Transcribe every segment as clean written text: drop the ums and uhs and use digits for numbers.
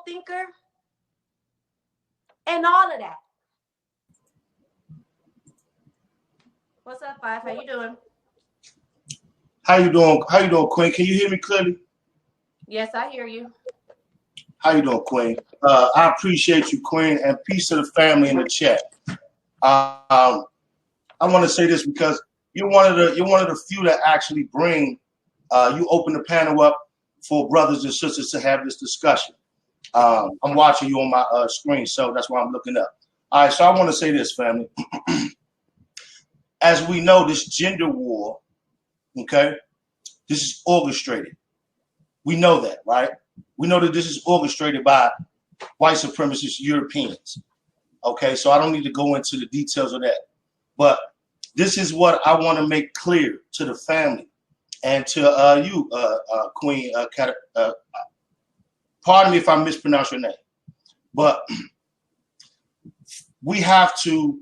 thinker, and all of that. What's up, Five? How you doing? How you doing? How you doing, Queen? Can you hear me clearly? Yes, I hear you. How you doing, Queen? I appreciate you, Queen, and peace to the family in the chat. I want to say this because you're one of the few that actually bring. You open the panel up for brothers and sisters to have this discussion. I'm watching you on my screen, so that's why I'm looking up. All right, so I want to say this, family. As we know, this gender war, okay, this is orchestrated. We know that, right? We know that this is orchestrated by white supremacist Europeans. Okay, so I don't need to go into the details of that. But this is what I want to make clear to the family and to you, Queen. Pardon me if I mispronounce your name. But we have to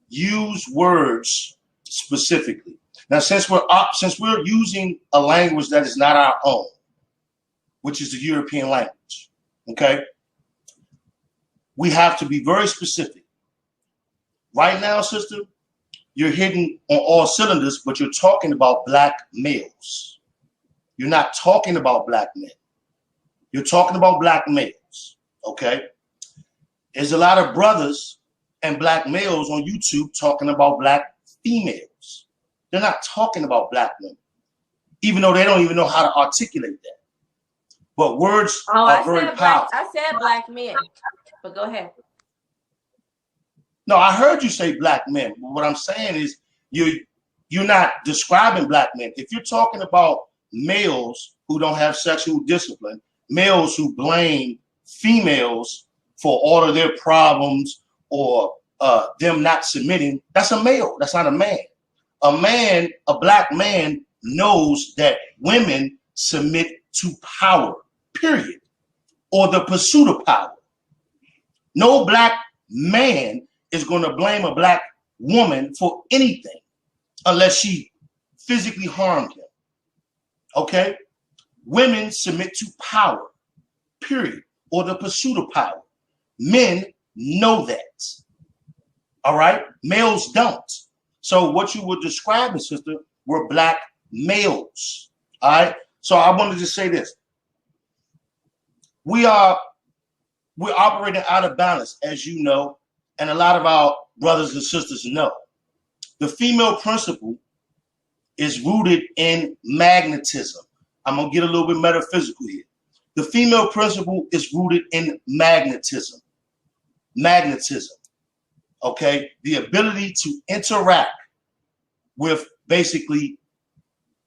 use words specifically. Now, since we're using a language that is not our own, which is the European language, okay, we have to be very specific. Right now, sister, you're hitting on all cylinders, but you're talking about black males. You're not talking about black men. You're talking about black males, okay? There's a lot of brothers and black males on YouTube talking about black females. They're not talking about black women, even though they don't even know how to articulate that. But words are very powerful. I said black men, but go ahead. No, I heard you say black men. But what I'm saying is you're not describing black men. If you're talking about males who don't have sexual discipline, males who blame females for all of their problems or them not submitting, that's a male. That's not a man. A black man knows that women submit to power, period, or the pursuit of power. No black man is going to blame a black woman for anything unless she physically harmed him. Okay? Women submit to power, period, or the pursuit of power. Men know that. All right? Males don't. So what you were describing, sister, were black males. All right? So I wanted to say this. We're operating out of balance, as you know, and a lot of our brothers and sisters know. The female principle is rooted in magnetism. I'm going to get a little bit metaphysical here. The female principle is rooted in magnetism. Magnetism, okay? The ability to interact with basically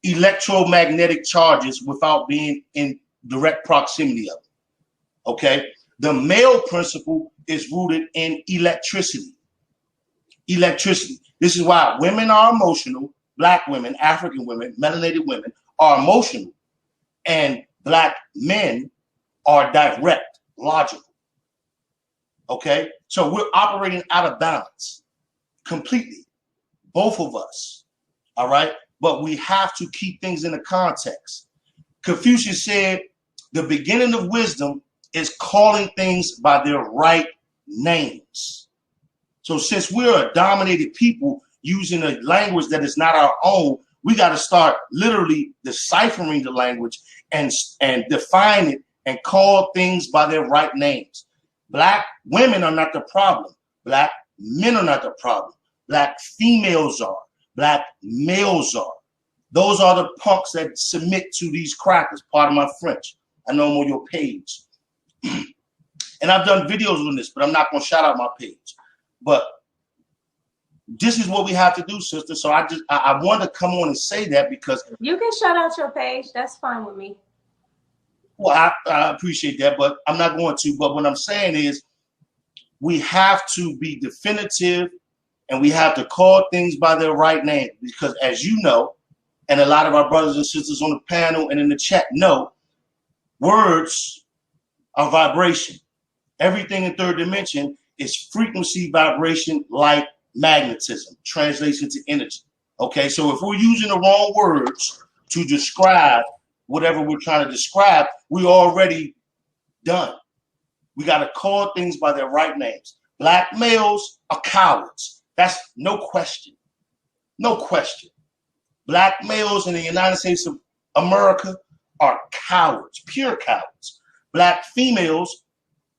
electromagnetic charges without being in direct proximity of them, okay? The male principle is rooted in electricity. Electricity. This is why women are emotional, black women, African women, melanated women are emotional, and black men are direct, logical. Okay? So we're operating out of balance completely, both of us. All right? But we have to keep things in the context. Confucius said, the beginning of wisdom is calling things by their right names. So since we're a dominated people using a language that is not our own, we got to start literally deciphering the language and define it and call things by their right names. Black women are not the problem. Black men are not the problem. Black females are. Black males are. Those are the punks that submit to these crackers. Pardon my French. I know I'm on your page. And I've done videos on this, but I'm not going to shout out my page. But this is what we have to do, sister. So I want to come on and say that because you can shout out your page. That's fine with me. Well, I appreciate that, but I'm not going to. But what I'm saying is we have to be definitive and we have to call things by their right name because, as you know, and a lot of our brothers and sisters on the panel and in the chat know, words are vibration. Everything in third dimension is frequency, vibration, light, magnetism, translates into energy. Okay, so if we're using the wrong words to describe whatever we're trying to describe, we're already done. We got to call things by their right names. Black males are cowards. That's no question. No question. Black males in the United States of America are cowards, pure cowards. Black females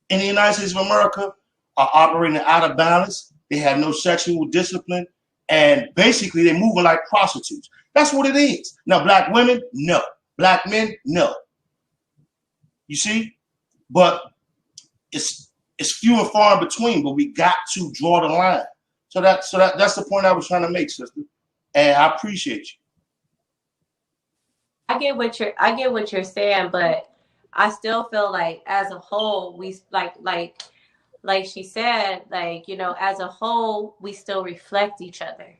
in the United States of America are operating out of balance. They have no sexual discipline. And basically, they're moving like prostitutes. That's what it is. Now, black women, no. Black men, no. You see? But it's few and far in between, but we got to draw the line. So that's the point I was trying to make, sister. And I appreciate you. I get what you're saying, but I still feel like as a whole, we like she said, like, you know, as a whole, we still reflect each other.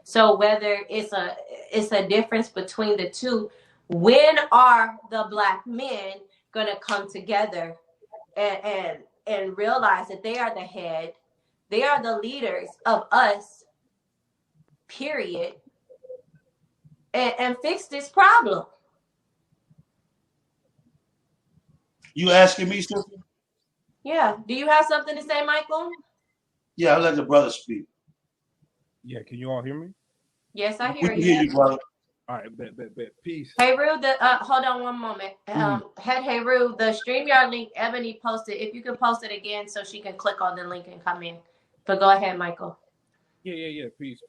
So whether it's a difference between the two, when are the black men gonna come together and realize that they are the head, they are the leaders of us, period, and fix this problem? You asking me, sister? Yeah. Do you have something to say, Michael? Yeah, I'll let the brother speak. Yeah, can you all hear me? Yes, I We hear can you. hear you, brother. All right, bet. Peace. Hey, Wrld, hold on one moment. Hey, Wrld, the StreamYard link Ebony posted, if you could post it again so she can click on the link and come in. But go ahead, Michael. Yeah. Peace.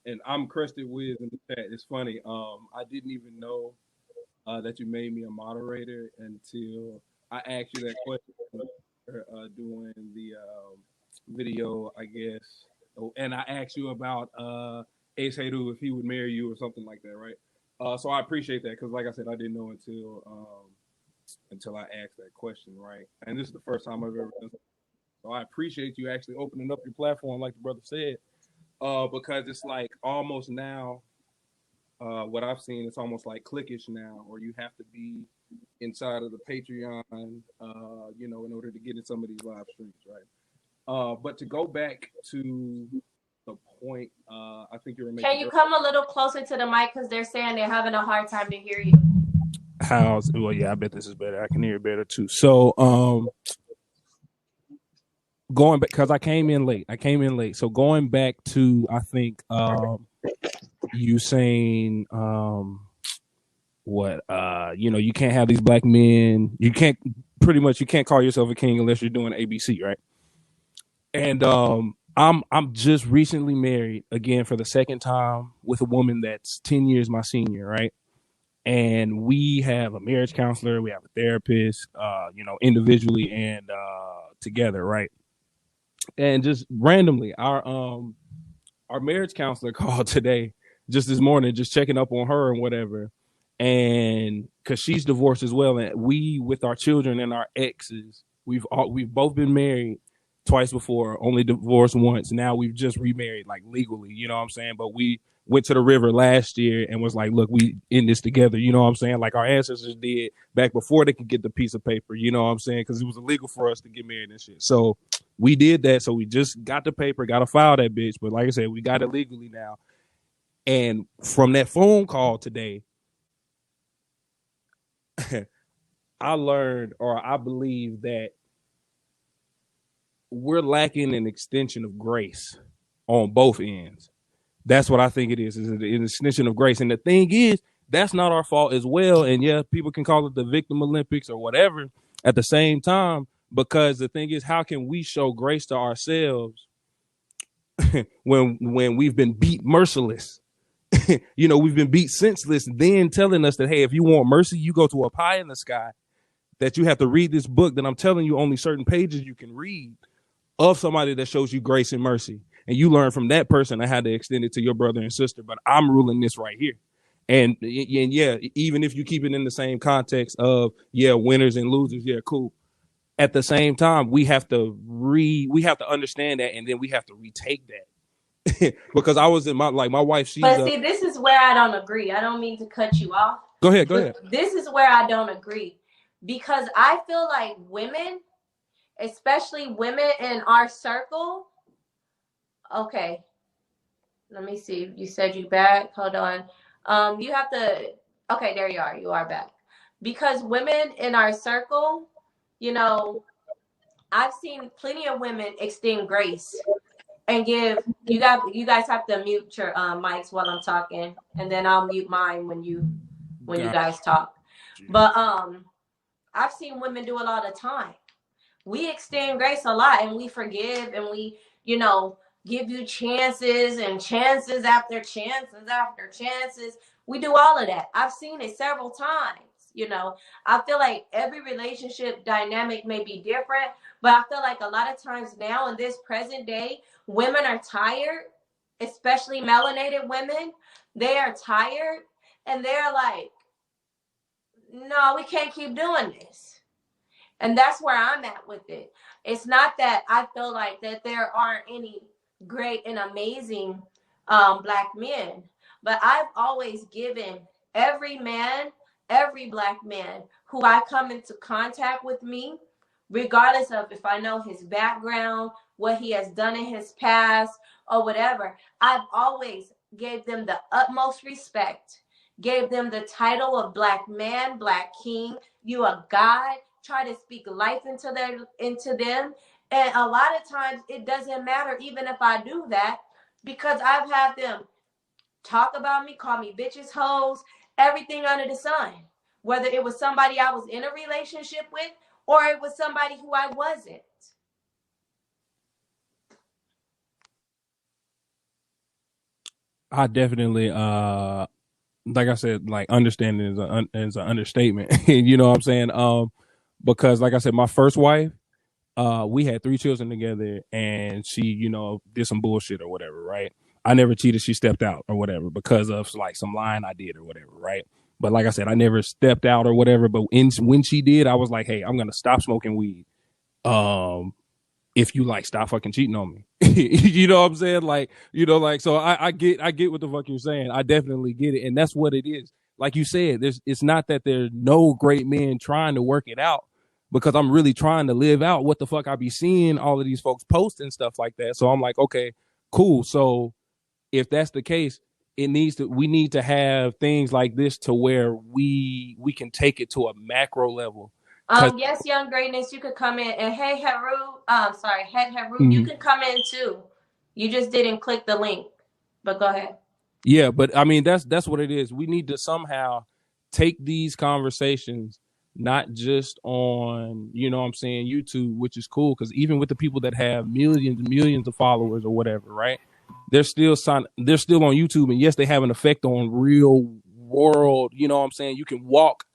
And I'm Crested Wiz in the chat. It's funny. I didn't even know that you made me a moderator until I asked you that question doing the video, I guess. Oh, and I asked you about Ace Hedu, if he would marry you or something like that, right? So I appreciate that because, like I said, I didn't know until I asked that question, right? And this is the first time I've ever done that. So I appreciate you actually opening up your platform, like the brother said, because it's like almost now, what I've seen, it's almost like cliquish now, or you have to be inside of the Patreon, you know, in order to get in some of these live streams, right? But to go back to the point, I think you were making. Can you come a little closer to the mic because they're saying they're having a hard time to hear you? Well, yeah, I bet this is better. I can hear it better too. So, going back because I came in late. So going back to, I think, you saying, you know, you can't have these black men. You can't call yourself a king unless you're doing ABC, right? And I'm just recently married again for the second time with a woman that's 10 years my senior, right? And we have a marriage counselor, we have a therapist, you know, individually and together, right? And just randomly, our marriage counselor called today, just this morning, just checking up on her and whatever. And because she's divorced as well, and we, with our children and our exes, we've both been married twice before, only divorced once. Now we've just remarried, like legally, you know what I'm saying? But we went to the river last year and was like, look, we in this together, you know what I'm saying? Like our ancestors did back before they could get the piece of paper, you know what I'm saying? Because it was illegal for us to get married and shit. So we did that. So we just got the paper, got to file that bitch. But like I said, we got it legally now. And from that phone call today, I learned, or I believe, that we're lacking an extension of grace on both ends. That's what I think it is an extension of grace. And the thing is, that's not our fault as well. And yeah, people can call it the victim Olympics or whatever at the same time, because the thing is, how can we show grace to ourselves when we've been beat merciless? You know, we've been beat senseless, then telling us that, hey, if you want mercy, you go to a pie in the sky, that you have to read this book that I'm telling you only certain pages you can read of somebody that shows you grace and mercy. And you learn from that person and how to extend it to your brother and sister. But I'm ruling this right here. And yeah, even if you keep it in the same context of, yeah, winners and losers, yeah, cool. At the same time, we have to understand that, and then we have to retake that. Because I was in my wife, she's But see, this is where I don't agree. I don't mean to cut you off. Go ahead. This is where I don't agree, because I feel like women, especially women in our circle. Okay, let me see. You said you back. Hold on. You have to. Okay, there you are. You are back. Because women in our circle, you know, I've seen plenty of women extend grace and give you guys have to mute your mics while I'm talking, and then I'll mute mine when you guys talk. But I've seen women do it all the time. We extend grace a lot, and we forgive, and we, give you chances and chances after chances after chances. We do all of that. I've seen it several times. I feel like every relationship dynamic may be different, but I feel like a lot of times now in this present day, women are tired, especially melanated women. They are tired, and they're like, no, we can't keep doing this. And that's where I'm at with it. It's not that I feel like that there aren't any great and amazing black men, but I've always given every man, every black man who I come into contact with me, regardless of if I know his background, what he has done in his past, or whatever, I've always gave them the utmost respect, gave them the title of black man, black king, you a god, try to speak life into them. And a lot of times it doesn't matter even if I do that, because I've had them talk about me, call me bitches, hoes, everything under the sun. Whether it was somebody I was in a relationship with or it was somebody who I wasn't. I definitely like I said, like understanding is an understatement. You know what I'm saying? Because like I said, my first wife, we had 3 children together, and she, did some bullshit or whatever, right? I never cheated. She stepped out or whatever because of like some lying I did or whatever, right? But like I said, I never stepped out or whatever. But when she did, I was like, hey, I'm gonna stop smoking weed. If you like stop fucking cheating on me. You know what I'm saying? Like, so I get what the fuck you're saying. I definitely get it. And that's what it is. Like you said, it's not that there's no great men trying to work it out, because I'm really trying to live out what the fuck I be seeing all of these folks post and stuff like that. So I'm like, okay, cool. So if that's the case, we need to have things like this to where we can take it to a macro level. Yes, Young Greatness, you could come in, and hey, Heru, Head Heru, Mm-hmm. you can come in too. You just didn't click the link, but go ahead. Yeah, but I mean that's what it is. We need to somehow take these conversations not just on, what I'm saying, YouTube, which is cool, because even with the people that have millions and millions of followers or whatever, right? They're still on YouTube, and yes, they have an effect on real world. You know what I'm saying? You can walk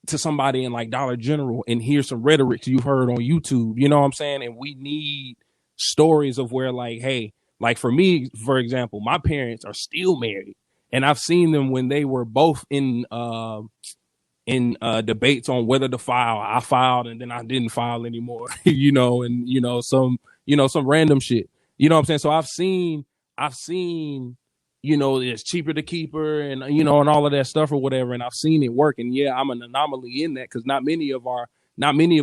to somebody in like Dollar General and hear some rhetoric you've heard on YouTube. You know what I'm saying? And we need stories of where, like, hey, like for me, for example, my parents are still married, and I've seen them when they were both in debates on whether to file. I filed and then I didn't file anymore, and some random shit. You know what I'm saying? So I've seen, it's cheaper to keep her, and and all of that stuff or whatever, and I've seen it work. And yeah, I'm an anomaly in that, because not many of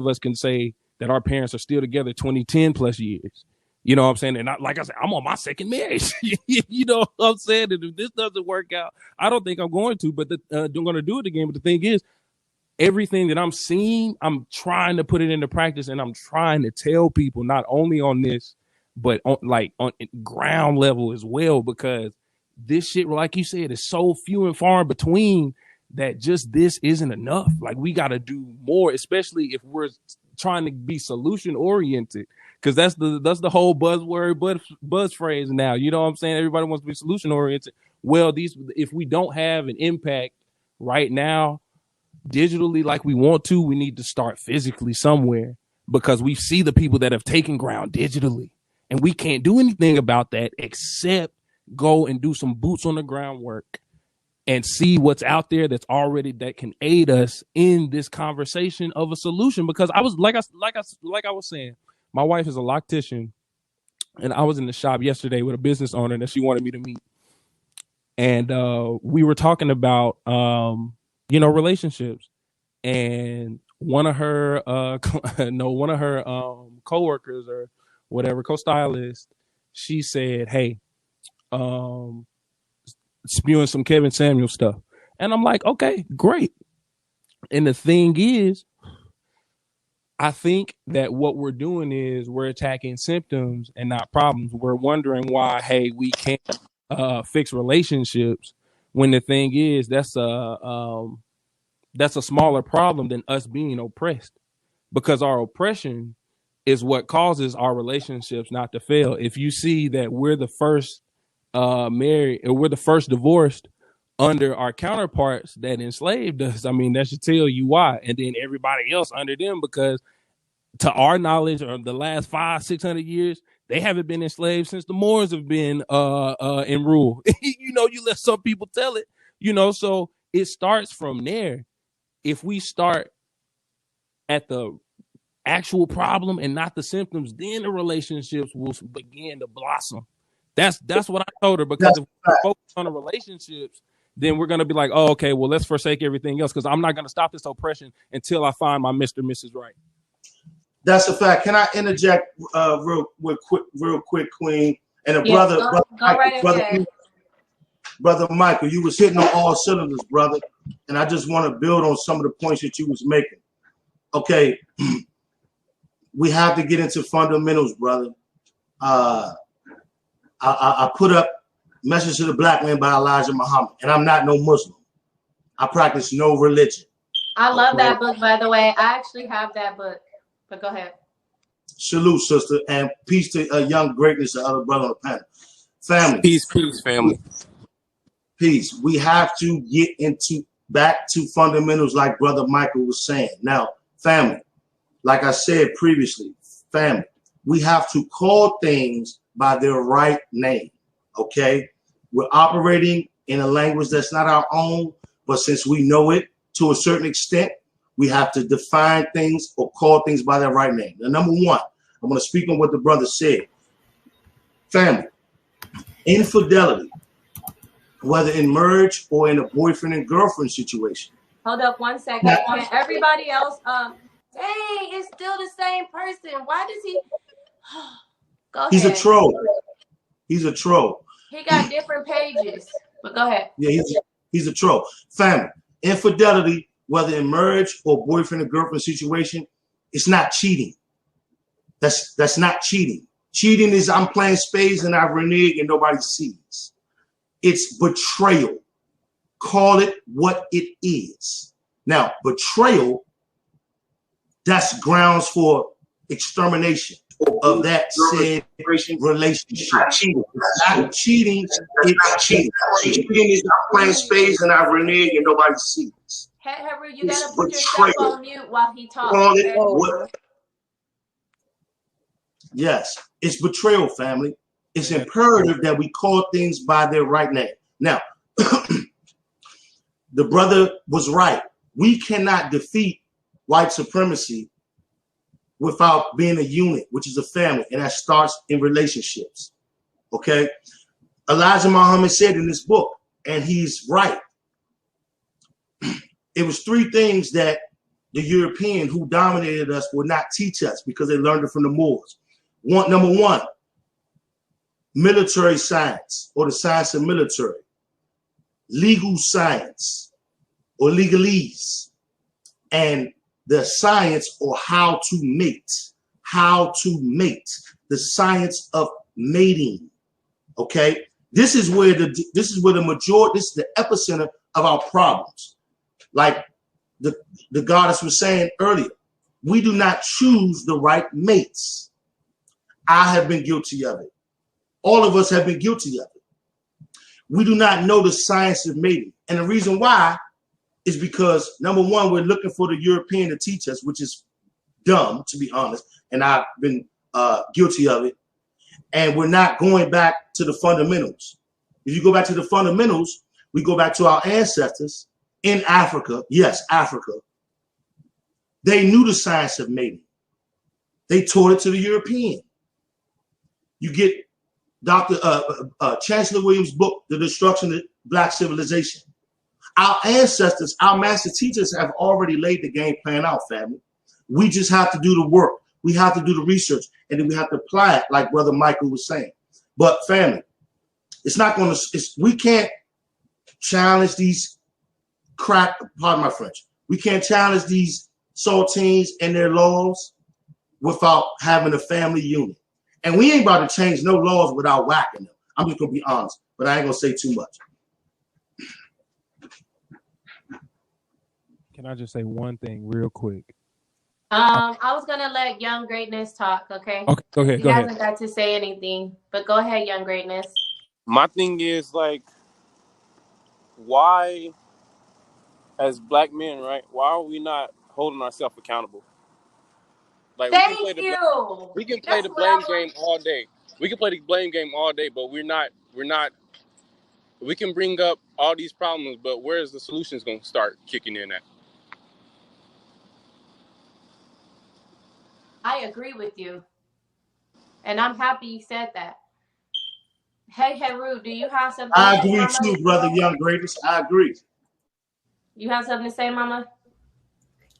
us can say that our parents are still together 20-10 plus years. You know what I'm saying? And like I said, I'm on my second marriage. You know what I'm saying? And if this doesn't work out, I don't think I'm going to, but I'm going to do it again. But the thing is, everything that I'm seeing, I'm trying to put it into practice, and I'm trying to tell people not only on this, but on ground level as well, because this shit, like you said, is so few and far in between that just this isn't enough. Like, we got to do more, especially if we're trying to be solution oriented, because that's the whole buzzword, buzz phrase now. You know what I'm saying? Everybody wants to be solution oriented. Well, if we don't have an impact right now digitally like we want to, we need to start physically somewhere, because we see the people that have taken ground digitally, and we can't do anything about that except go and do some boots on the ground work and see what's out there that can aid us in this conversation of a solution. Because I was like I was saying, my wife is a loctician, and I was in the shop yesterday with a business owner that she wanted me to meet, and we were talking about relationships, and one of her coworkers or whatever, co-stylist, she said, hey, spewing some Kevin Samuel stuff. And I'm like, okay, great. And the thing is, I think that what we're doing is we're attacking symptoms and not problems. We're wondering why, hey, we can't fix relationships, when the thing is that's a smaller problem than us being oppressed, because our oppression is what causes our relationships not to fail. If you see that we're the first married, or we're the first divorced under our counterparts that enslaved us, I mean, that should tell you why. And then everybody else under them, because to our knowledge, or the last 500-600 years, they haven't been enslaved since the Moors have been in rule. You know, you let some people tell it, you know, so it starts from there. If we start at the actual problem and not the symptoms, then the relationships will begin to blossom. That's what I told her, because That's if we focus on the relationships, then we're going to be like, oh, okay, well, let's forsake everything else, because I'm not going to stop this oppression until I find my Mr. Mrs. Right. That's a fact. Can I interject real quick, Queen? And Go right ahead. Brother Michael, you was hitting on all cylinders, brother. And I just want to build on some of the points that you was making. Okay. We have to get into fundamentals, brother. I put up Message to the Black Man by Elijah Muhammad, and I'm not no Muslim. I practice no religion. I love that book, by the way. I actually have that book, but go ahead. Salute, sister, and peace to young greatness, the other brother on the panel. Family. Peace, family. Peace. We have to get back to fundamentals, like Brother Michael was saying. Now, family, like I said previously, family, we have to call things by their right name. Okay, we're operating in a language that's not our own, but since we know it to a certain extent, we have to define things or call things by their right name. Now, number one, I'm going to speak on what the brother said. Family, infidelity, whether in marriage or in a boyfriend and girlfriend situation. Hold up 1 second. Can everybody else, dang, it's still the same person. Why does he? Go ahead. He's a troll. He's a troll. He got different pages, but go ahead. Yeah, he's a troll. Family, infidelity, whether in marriage or boyfriend and girlfriend situation, it's not cheating. That's not cheating. Cheating is I'm playing spades and I renege and nobody sees. It's betrayal. Call it what it is. Now, betrayal, that's grounds for extermination of that said relationship. Cheating. Not cheating, it's cheating. Cheating is not playing spades and I renege and nobody sees. Henry, you gotta put yourself on mute while he talks. Yes, it's betrayal, family. It's imperative that we call things by their right name. Now, the brother was right. We cannot defeat white supremacy without being a unit, which is a family, and that starts in relationships. Okay? Elijah Muhammad said in this book, and he's right. It was three things that the European who dominated us would not teach us because they learned it from the Moors. Number one, military science, or the science of military. Legal science, or legalese. And the science, or how to mate. How to mate. The science of mating. Okay? This is where the majority, this is the epicenter of our problems. Like the goddess was saying earlier, we do not choose the right mates. I have been guilty of it. All of us have been guilty of it. We do not know the science of mating. And the reason why is because, number one, we're looking for the European to teach us, which is dumb, to be honest. And I've been guilty of it. And we're not going back to the fundamentals. If you go back to the fundamentals, we go back to our ancestors in Africa. Yes, Africa. They knew the science of mating. They taught it to the European. You get Dr. Chancellor Williams' book, The Destruction of Black Civilization. Our ancestors, our master teachers have already laid the game plan out, family. We just have to do the work. We have to do the research, and then we have to apply it like Brother Michael was saying. But family, it's not going to, we can't challenge these pardon my French. We can't challenge these saltines in their laws without having a family unit. And we ain't about to change no laws without whacking them. I'm just gonna be honest, but I ain't gonna say too much. Can I just say one thing real quick? I was gonna let Young Greatness talk, okay? Okay, go ahead. He hasn't got to say anything, but go ahead, Young Greatness. My thing is like, why, as black men, right? Why are we not holding ourselves accountable? Like Thank you. We can play the blame game all day. We can play the blame game all day, but we're not. We can bring up all these problems, but where's the solutions going to start kicking in at? I agree with you. And I'm happy you said that. Hey, Wrld, do you have something I to say, agree Mama? too, brother Young Greatest. I agree. You have something to say, Mama?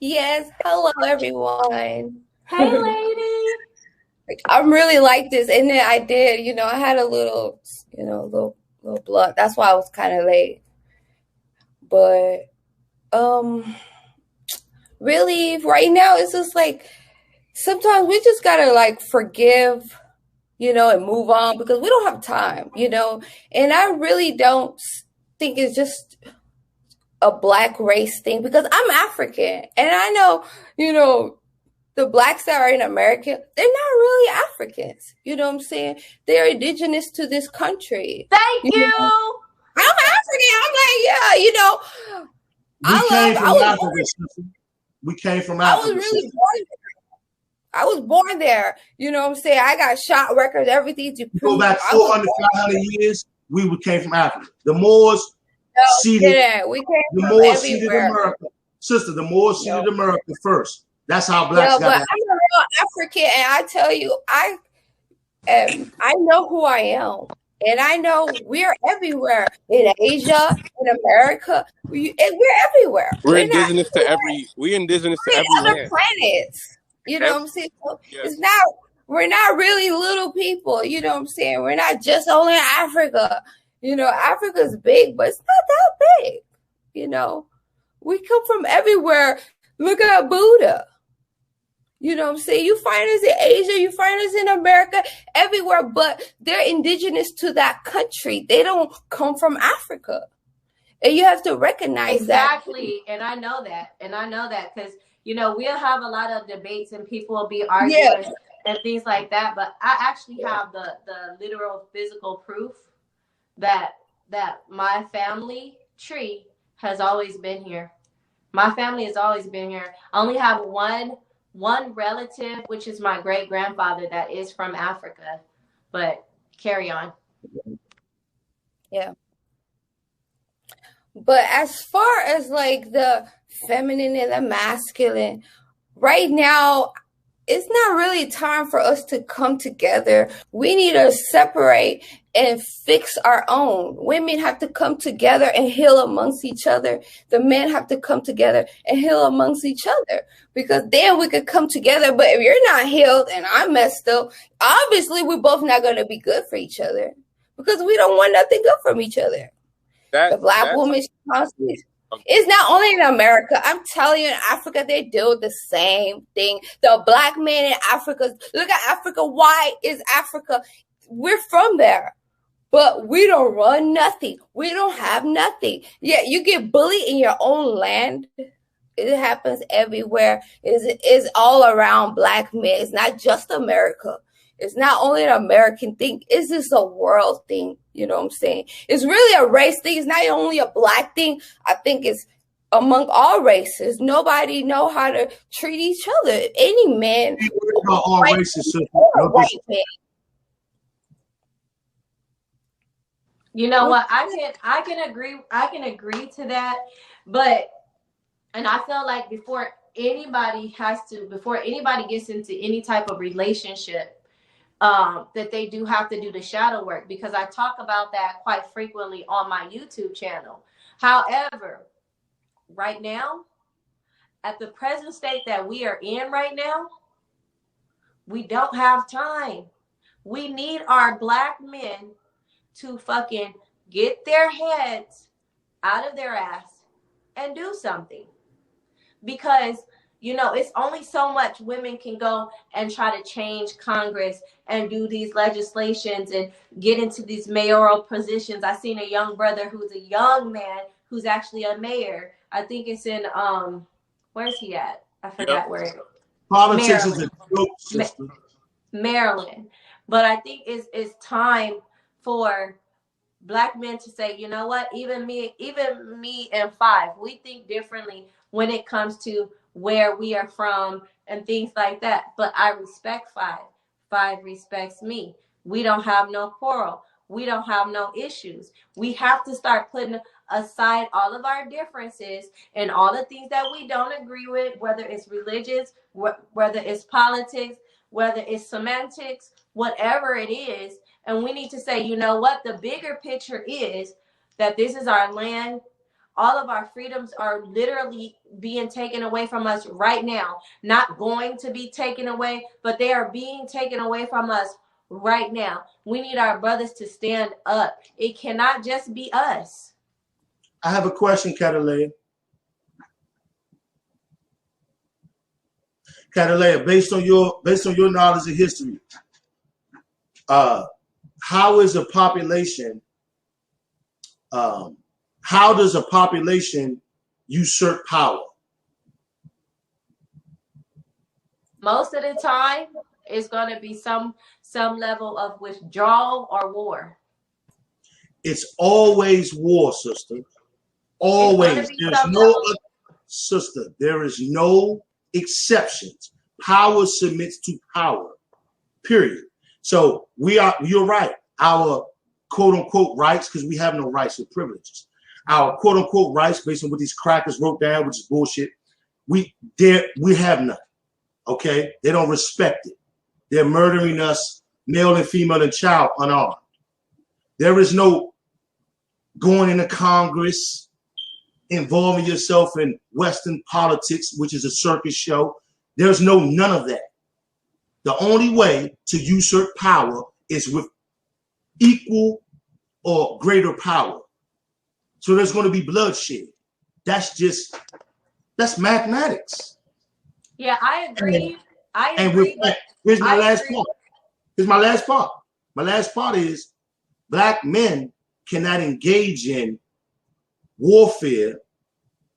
Yes. Hello, everyone. Hey, lady. I'm really like this. And then I did, I had a little, little blunt. That's why I was kind of late. But really right now it's just like sometimes we just gotta like forgive, and move on because we don't have time, and I really don't think it's just a black race thing because I'm African and I know, the blacks that are in America, they're not really Africans. You know what I'm saying? They're indigenous to this country. Thank you. I'm African. I'm like, yeah, We came from Africa, sister. We came from Africa. I was really born there. I was born there. You know what I'm saying? I got shot records, everything to prove. Go back 400, 500 years, we came from Africa. The Moors seeded America. Sister, the Moors seeded America first. That's how blacks got but I'm a real African, and I tell you, I know who I am. And I know we're everywhere in Asia, in America. We're everywhere. We're indigenous to every other planets. You know what I'm saying? So we're not really little people. You know what I'm saying? We're not just only Africa. Africa's big, but it's not that big. We come from everywhere. Look at Buddha. You know what I'm saying? You find us in Asia, you find us in America, everywhere, but they're indigenous to that country. They don't come from Africa. And you have to recognize that. Exactly. And I know that because, we'll have a lot of debates and people will be arguing and things like that. But I actually have the literal physical proof that my family tree has always been here. My family has always been here. I only have one relative, which is my great grandfather, that is from Africa. But carry on. Yeah. But as far as like the feminine and the masculine, right now, it's not really time for us to come together. We need to separate and fix our own. Women have to come together and heal amongst each other. The men have to come together and heal amongst each other because then we could come together. But if you're not healed and I'm messed up, obviously we're both not going to be good for each other because we don't want nothing good from each other. The black woman constantly. It's not only in America. I'm telling you, in Africa, they do the same thing. The black man in Africa, look at Africa. Why is Africa? We're from there, but we don't run nothing. We don't have nothing. Yeah, you get bullied in your own land. It happens everywhere. It's all around black men. It's not just America. It's not only an American thing. It's just a world thing. You know what I'm saying? It's really a race thing. It's not only a black thing. I think it's among all races. Nobody know how to treat each other. Any man. All races. You know what? I can agree to that. And I feel like before anybody gets into any type of relationship, that they do have to do the shadow work, because I talk about that quite frequently on my YouTube channel. However, right now, at the present state that we are in right now, we don't have time. We need our black men to fucking get their heads out of their ass and do something. Because You know, it's only so much women can go and try to change Congress and do these legislations and get into these mayoral positions. I seen a young brother who's a young man who's actually a mayor. I think it's in where's he at? I forgot where. Politics is a Maryland. joke, sister. Maryland. But I think it's time for Black men to say, you know what, even me and Five, we think differently when it comes to where we are from and things like that. But I respect Five. Five respects me. We don't have no quarrel. We don't have no issues. We have to start putting aside all of our differences and all the things that we don't agree with, whether it's religious, whether it's politics, whether it's semantics, whatever it is. And we need to say, you know what, the bigger picture is that this is our land. All of our freedoms are literally being taken away from us right now. Not going to be taken away, but they are being taken away from us right now. We need our brothers to stand up. It cannot just be us. I have a question, Catelayah. Catelayah, based on your knowledge of history, how is a population? How does a population usurp power? Most of the time, it's going to be some level of withdrawal or war. It's always war, sister. Always. There's no sister. There is no exceptions. Power submits to power. Period. So you're right. Our quote unquote rights, because we have no rights or privileges. Our quote unquote rights, based on what these crackers wrote down, which is bullshit, we have none. Okay? They don't respect it. They're murdering us, male and female and child, unarmed. There is no going into Congress, involving yourself in Western politics, which is a circus show. There's none of that. The only way to usurp power is with equal or greater power. So there's going to be bloodshed. That's mathematics. Yeah, I agree. Here's my last part. Here's my last part. My last part is Black men cannot engage in warfare,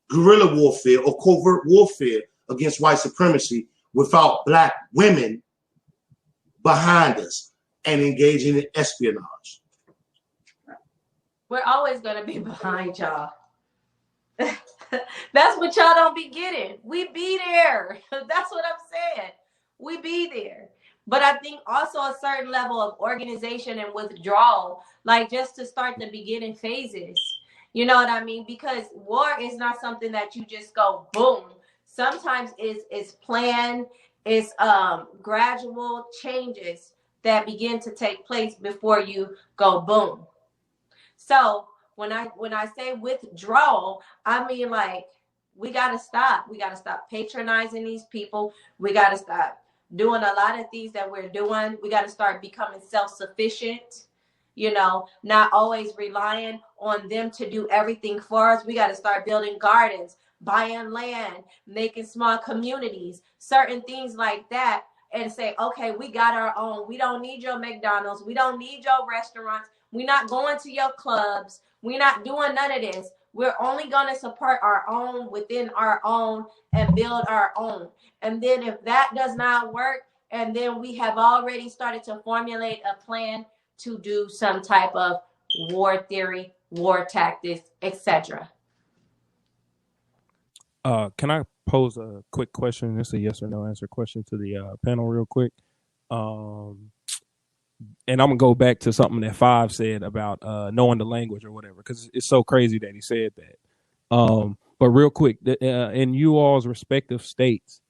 guerrilla warfare, or covert warfare against white supremacy without Black women behind us and engaging in espionage. We're always going to be behind y'all. That's what y'all don't be getting. We be there. That's what I'm saying. We be there. But I think also a certain level of organization and withdrawal, like just to start the beginning phases. You know what I mean? Because war is not something that you just go boom. Sometimes it's planned, it's gradual changes that begin to take place before you go boom. So when I say withdrawal, I mean like we gotta stop. We gotta stop patronizing these people. We gotta stop doing a lot of things that we're doing. We gotta start becoming self-sufficient. You know, not always relying on them to do everything for us. We got to start building gardens, buying land, making small communities, certain things like that, and say, okay, we got our own. We don't need your McDonald's. We don't need your restaurants. We're not going to your clubs. We're not doing none of this. We're only going to support our own within our own and build our own. And then if that does not work, and then we have already started to formulate a plan to do some type of war theory, war tactics, etc. Can I pose a quick question? It's a yes or no answer question to the panel real quick. And I'm going to go back to something that Five said about knowing the language or whatever, because it's so crazy that he said that. But real quick, in you all's respective states,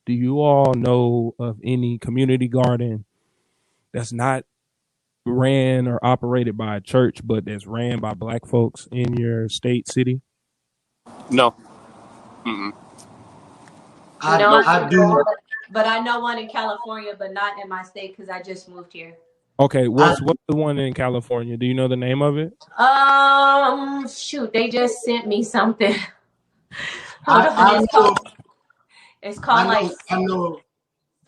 do you all know of any community garden that's not ran or operated by a church, but that's ran by Black folks in your state, city? No. Mm-mm. I do. But I know one in California, but not in my state because I just moved here. Okay, what's the one in California? Do you know the name of it? Shoot, they just sent me something. Hold on, It's called I know.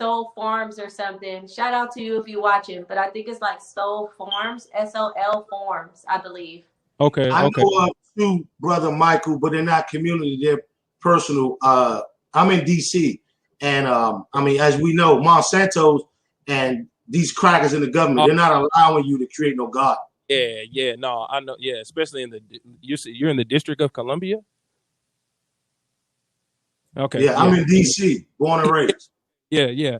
Soul Farms or something. Shout out to you if you watch it, but I think it's like Soul Farms, SOL Farms, I believe. Okay. I know two, Brother Michael, but they're not community, they're personal. I'm in DC, and I mean, as we know, Monsanto's and these crackers in the government, they're not allowing you to create no garden. Yeah, no, I know. Yeah, especially in you're in the District of Columbia. Okay. Yeah, I'm in DC, born and raised. Yeah.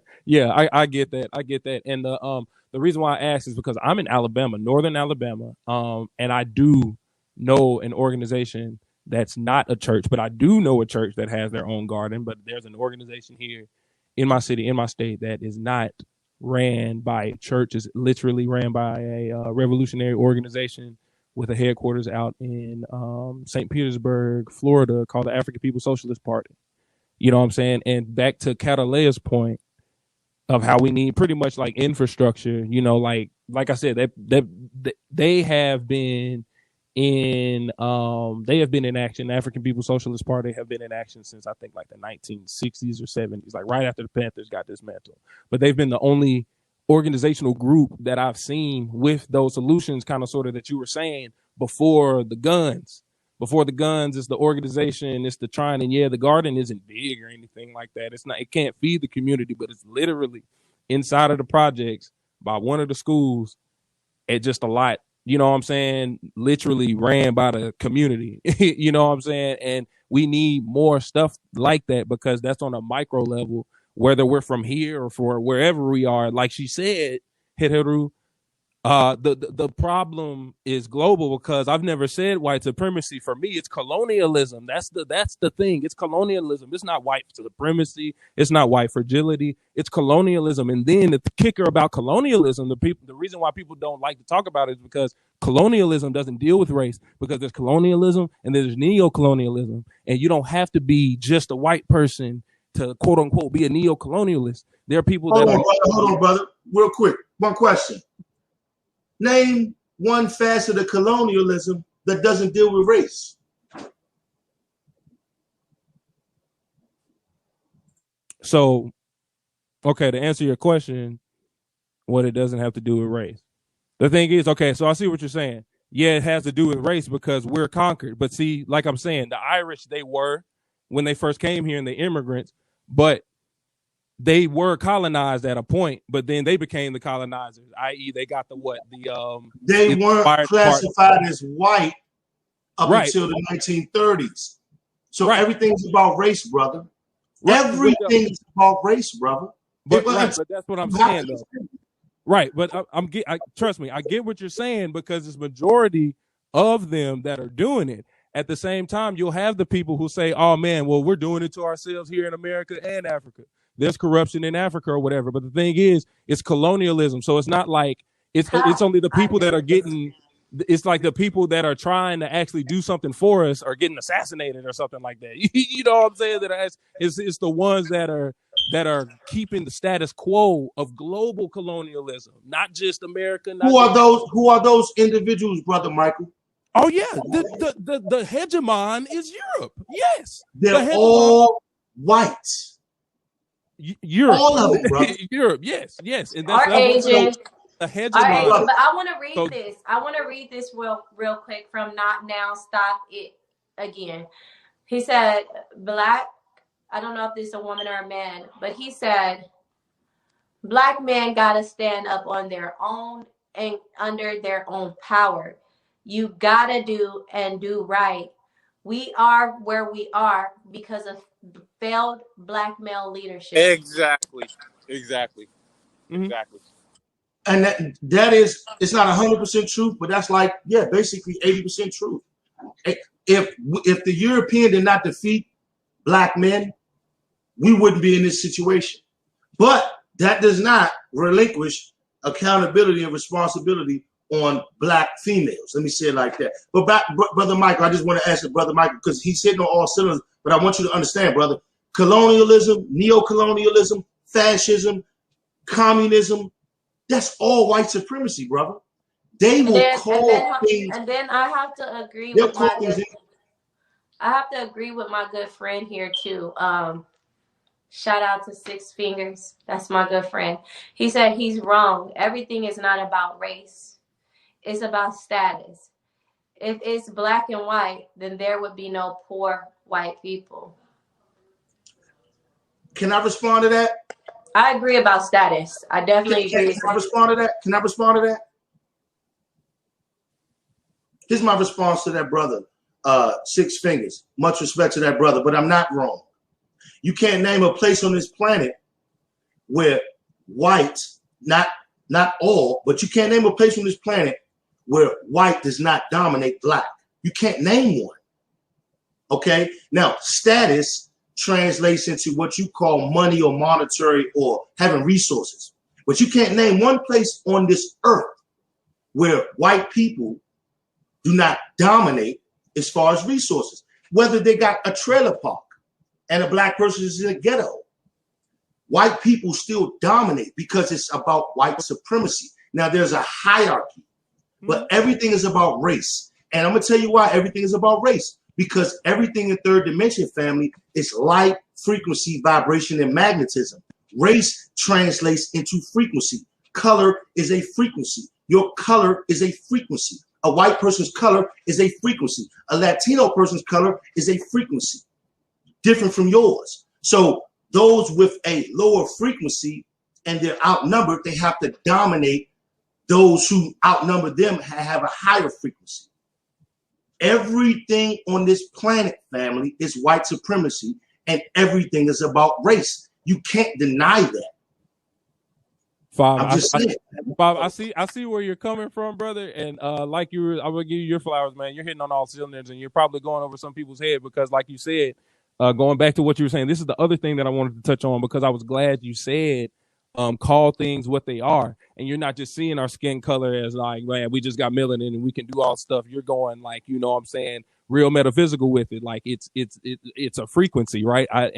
I get that. I get that. And the reason why I ask is because I'm in Alabama, northern Alabama, and I do know an organization that's not a church, but I do know a church that has their own garden. But there's an organization here in my city, in my state, that is not ran by a church. Is literally ran by a revolutionary organization with a headquarters out in St. Petersburg, Florida, called the African People's Socialist Party. You know what I'm saying? And back to Catelayah's point of how we need pretty much like infrastructure, you know, like I said, they have been in action. The African People's Socialist Party have been in action since I think like the 1960s or 70s, like right after the Panthers got dismantled. But they've been the only organizational group that I've seen with those solutions, kind of sort of that you were saying before the guns. Before the guns, it's the organization, it's the trying, and yeah, the garden isn't big or anything like that. It's not, it can't feed the community, but it's literally inside of the projects by one of the schools at just a lot, you know what I'm saying, literally ran by the community, you know what I'm saying? And we need more stuff like that because that's on a micro level, whether we're from here or for wherever we are. Like she said, Hitheru, the problem is global because I've never said white supremacy. For me, it's colonialism. That's the thing. It's colonialism. It's not white supremacy. It's not white fragility. It's colonialism. And then the kicker about colonialism, the reason why people don't like to talk about it is because colonialism doesn't deal with race, because there's colonialism and there's neo-colonialism. And you don't have to be just a white person to quote unquote be a neo-colonialist. There are people Hold on, brother. Real quick. One question. Name one facet of colonialism that doesn't deal with race. So, okay, to answer your question, what it doesn't have to do with race. The thing is, okay, so I see what you're saying. Yeah, it has to do with race because we're conquered. But see, like I'm saying, the Irish, they were, when they first came here and the immigrants, but they were colonized at a point, but then they became the colonizers, i.e. they got they weren't classified as white up until the 1930s. So everything's about race, brother. Everything's about race, brother. But that's what I'm saying, though. Right, but trust me, I get what you're saying because it's majority of them that are doing it. At the same time, you'll have the people who say, oh man, well, we're doing it to ourselves here in America and Africa. There's corruption in Africa or whatever. But the thing is, it's colonialism. So it's not like it's only the people that are getting, it's like the people that are trying to actually do something for us are getting assassinated or something like that. You know what I'm saying? It's the ones that are keeping the status quo of global colonialism, not just America. Who are those individuals, Brother Michael? Oh yeah, the hegemon is Europe. Yes, they're all white. Europe, all of it, brother. Europe, yes, and that's Asian. A hegemon. But I want to read this. I want to read this real quick from Not Now, Stop It Again. He said, Black. I don't know if this is a woman or a man, but he said, Black men gotta stand up on their own and under their own power. You gotta do right. We are where we are because of failed Black male leadership. Exactly. Mm-hmm. Exactly. And that is, it's not 100% truth, but that's like, yeah, basically 80% truth. If the European did not defeat Black men, we wouldn't be in this situation. But that does not relinquish accountability and responsibility on Black females. Let me say it like that. But Brother Michael, I just want to answer Brother Michael because he's hitting on all cylinders. But I want you to understand, brother, colonialism, neo-colonialism, fascism, communism, that's all white supremacy, brother. They will call things. And then I have to agree with my good friend here too. Shout out to Six Fingers. That's my good friend. He said he's wrong. Everything is not about race. It's about status. If it's black and white, then there would be no poor white people. Can I respond to that? I agree about status. I definitely agree. Can I respond to that? Can I respond to that? Here's my response to that brother, Six Fingers. Much respect to that brother, but I'm not wrong. You can't name a place on this planet where white, not all, but you can't name a place on this planet where white does not dominate black. You can't name one. Okay? Now, status translates into what you call money or monetary or having resources. But you can't name one place on this earth where white people do not dominate as far as resources. Whether they got a trailer park and a black person is in a ghetto, white people still dominate because it's about white supremacy. Now, there's a hierarchy, but everything is about race. And I'm going to tell you why everything is about race. Because everything in third dimension, family, is light, frequency, vibration, and magnetism. Race translates into frequency. Color is a frequency. Your color is a frequency. A white person's color is a frequency. A Latino person's color is a frequency, different from yours. So those with a lower frequency and they're outnumbered, they have to dominate those who outnumber them have a higher frequency. Everything on this planet, family, is white supremacy, and everything is about race. You can't deny that. Bob, I see where you're coming from, brother. And like I will give you your flowers, man. You're hitting on all cylinders, and you're probably going over some people's head because, like you said, going back to what you were saying, this is the other thing that I wanted to touch on because I was glad you said call things what they are. And you're not just seeing our skin color as like, man, we just got melanin and we can do all stuff. You're going like, you know what I'm saying, real metaphysical with it. Like it's a frequency, right? I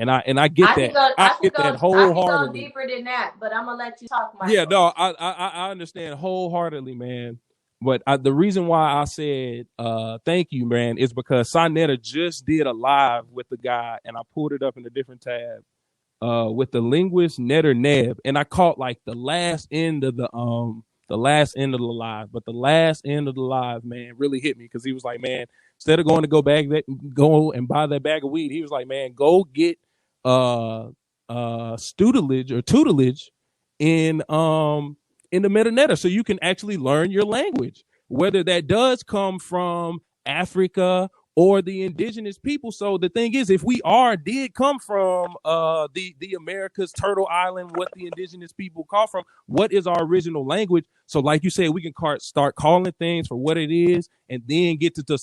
get that. I get that wholeheartedly. I can go deeper than that, but I'm gonna let you talk, Michael. Yeah, no, I understand wholeheartedly, man. But the reason why I said thank you, man, is because Sonetta just did a live with the guy, and I pulled it up in a different tab. With the linguist Netter Neb, and I caught like the last end of the live, but the last end of the live, man, really hit me because he was like, man, instead of go and buy that bag of weed, he was like, man, go get tutelage in the Metanetta so you can actually learn your language, whether that does come from Africa or the indigenous people. So the thing is, if we did come from the Americas, Turtle Island, what the indigenous people call from, what is our original language? So like you said, we can start calling things for what it is, and then get to the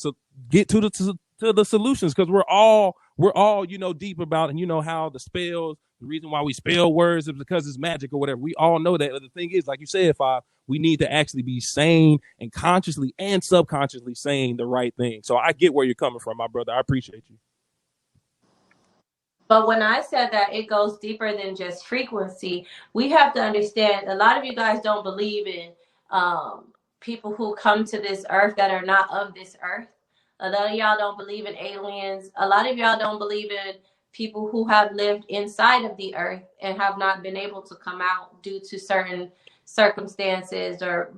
solutions, because we're all deep about, and how the spells, the reason why we spell words is because it's magic or whatever. We all know that. But the thing is, like you said, we need to actually be sane and consciously and subconsciously saying the right thing. So I get where you're coming from, my brother. I appreciate you. But when I said that it goes deeper than just frequency, we have to understand a lot of you guys don't believe in people who come to this earth that are not of this earth. A lot of y'all don't believe in aliens. A lot of y'all don't believe in people who have lived inside of the earth and have not been able to come out due to certain circumstances or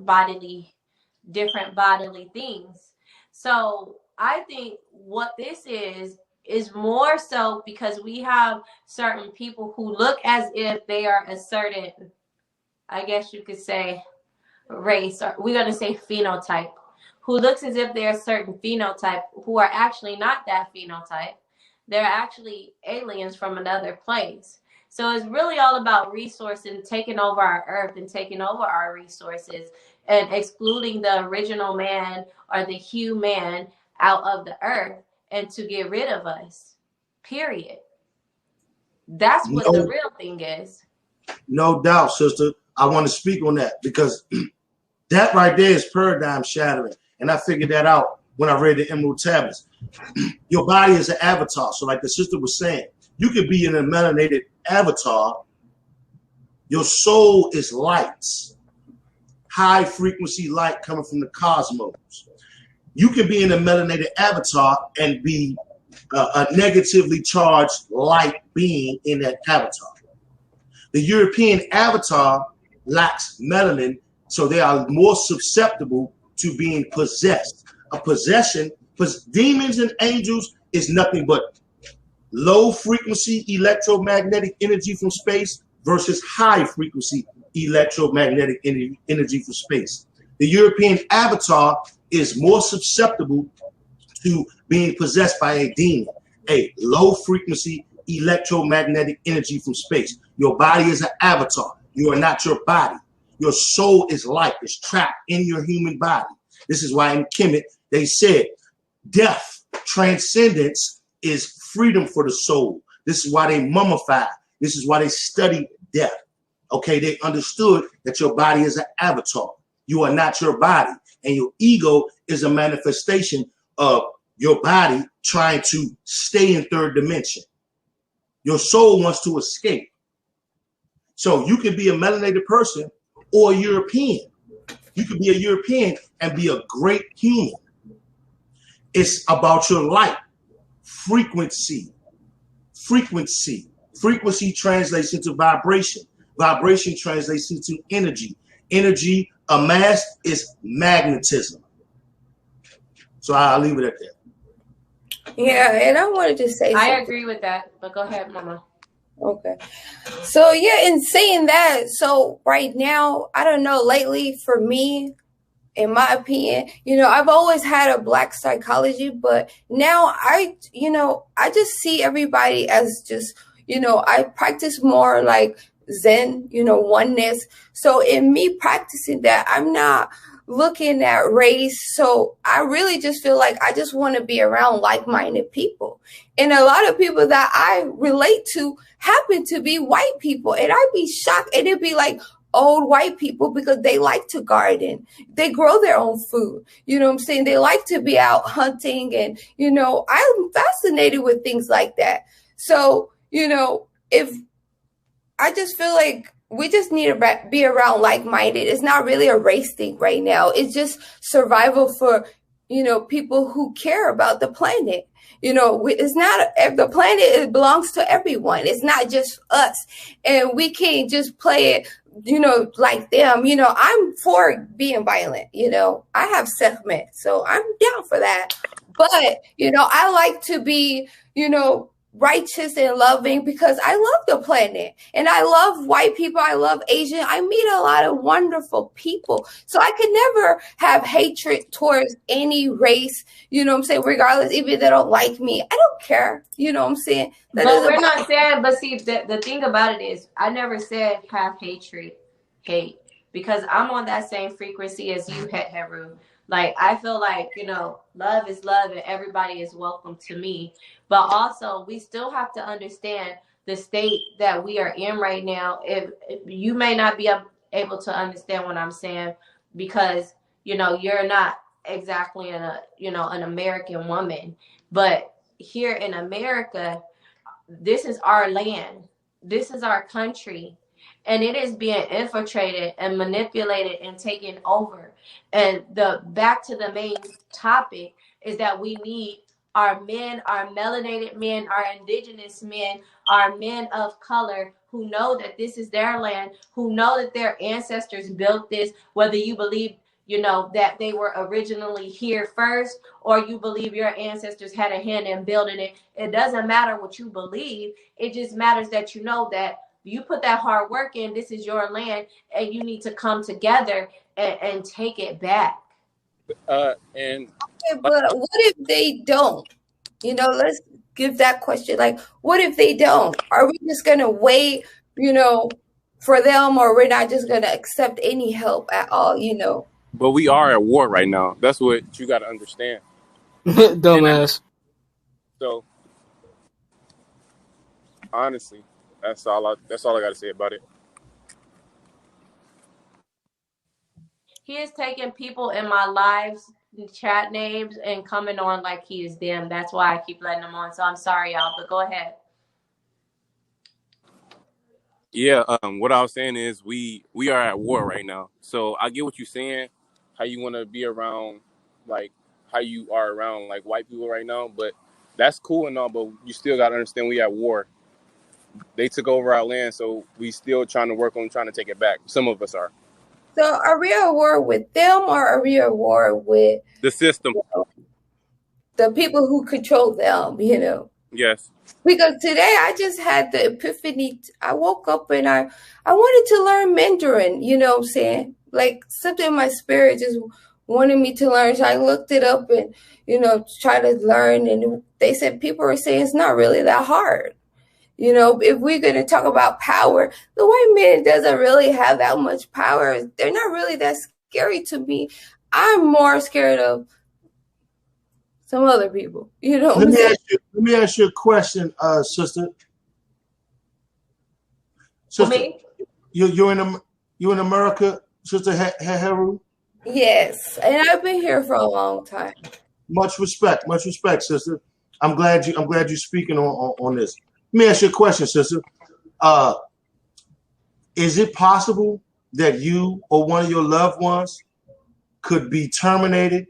different bodily things. So I think what this is more so because we have certain people who look as if they are a certain, I guess you could say, race, or we're going to say phenotype, who looks as if they're a certain phenotype, who are actually not that phenotype. They're actually aliens from another place. So it's really all about resources, taking over our earth and taking over our resources and excluding the original man or the human out of the earth and to get rid of us, period. That's what the real thing is. No doubt, sister. I want to speak on that because that right there is paradigm shattering. And I figured that out when I read the Emerald Tablets. Your body is an avatar. So like the sister was saying, you could be in a melanated avatar. Your soul is lights, high frequency light coming from the cosmos. You can be in a melanated avatar and be a negatively charged light being in that avatar. The European avatar lacks melanin, so they are more susceptible to being possessed. A possession, demons and angels is nothing but low frequency electromagnetic energy from space versus high frequency electromagnetic energy from space. The European avatar is more susceptible to being possessed by a demon, a low frequency electromagnetic energy from space. Your body is an avatar. You are not your body. Your soul is life. It's trapped in your human body. This is why in Kemet they said death, transcendence is freedom for the soul. This is why they mummified. This is why they studied death. Okay, they understood that your body is an avatar. You are not your body. And your ego is a manifestation of your body trying to stay in third dimension. Your soul wants to escape. So you can be a melanated person or a European. You could be a European and be a great human. It's about your light. Frequency. Frequency. Frequency translates into vibration. Vibration translates into energy. Energy, a mass, is magnetism. So I'll leave it at that. Yeah, and I wanted to say I agree with that, but go ahead, Mama. Okay. So yeah, in saying that, so right now, I don't know, lately for me, in my opinion, I've always had a Black psychology, but now I just see everybody as just, I practice more like Zen, oneness. So in me practicing that, I'm not looking at race. So I really just feel like I just want to be around like-minded people. And a lot of people that I relate to happen to be white people. And I'd be shocked. And it'd be like old white people because they like to garden. They grow their own food. You know what I'm saying? They like to be out hunting. And, I'm fascinated with things like that. So, if I just feel like we just need to be around like-minded. It's not really a race thing right now. It's just survival for, people who care about the planet. It's not the planet. It belongs to everyone. It's not just us. And we can't just play it, like them. I'm for being violent. I have segment, so I'm down for that. But, I like to be, righteous and loving because I love the planet and I love white people. I love Asian. I meet a lot of wonderful people. So I could never have hatred towards any race, what I'm saying, regardless, even if they don't like me. I don't care. What I'm saying? But we're not saying, but see, the thing about it is I never said have hate, because I'm on that same frequency as you, Heru. Like, I feel like, love is love and everybody is welcome to me. But also, we still have to understand the state that we are in right now. If you may not be able to understand what I'm saying because, you're not exactly an American woman. But here in America, this is our land. This is our country. And it is being infiltrated and manipulated and taken over. And back to the main topic is that we need our men, our melanated men, our indigenous men, our men of color who know that this is their land, who know that their ancestors built this, whether you believe, that they were originally here first, or you believe your ancestors had a hand in building it. It doesn't matter what you believe. It just matters that you know that you put that hard work in, this is your land, and you need to come together and take it back. But what if they don't? Let's give that question. Like, what if they don't? Are we just going to wait, for them, or we're not just going to accept any help at all, But we are at war right now. That's what you got to understand. Dumbass. So, honestly, that's all I got to say about it. He is taking people in my lives, chat names, and coming on like he is them. That's why I keep letting him on. So I'm sorry, y'all, but go ahead. Yeah, what I was saying is we are at war right now. So I get what you're saying, how you want to be around, like how you are around like white people right now. But that's cool and all, but you still got to understand we at war. they took over our land, so we still trying to work on trying to take it back. Some of us are. So are we at war with them, or are we at war with The system. the people who control them? Yes. Because today I just had the epiphany. I woke up and I wanted to learn Mandarin, you know what I'm saying? Like something in my spirit just wanted me to learn. So I looked it up and, try to learn. And they said people are saying it's not really that hard. If we're going to talk about power, the white man doesn't really have that much power. They're not really that scary to me. I'm more scared of some other people. Let me ask you a question, sister. For me? You're in America, Sister Heru? Yes, and I've been here for a long time. Much respect, sister. I'm glad you're speaking on this. Let me ask you a question, sister. Is it possible that you or one of your loved ones could be terminated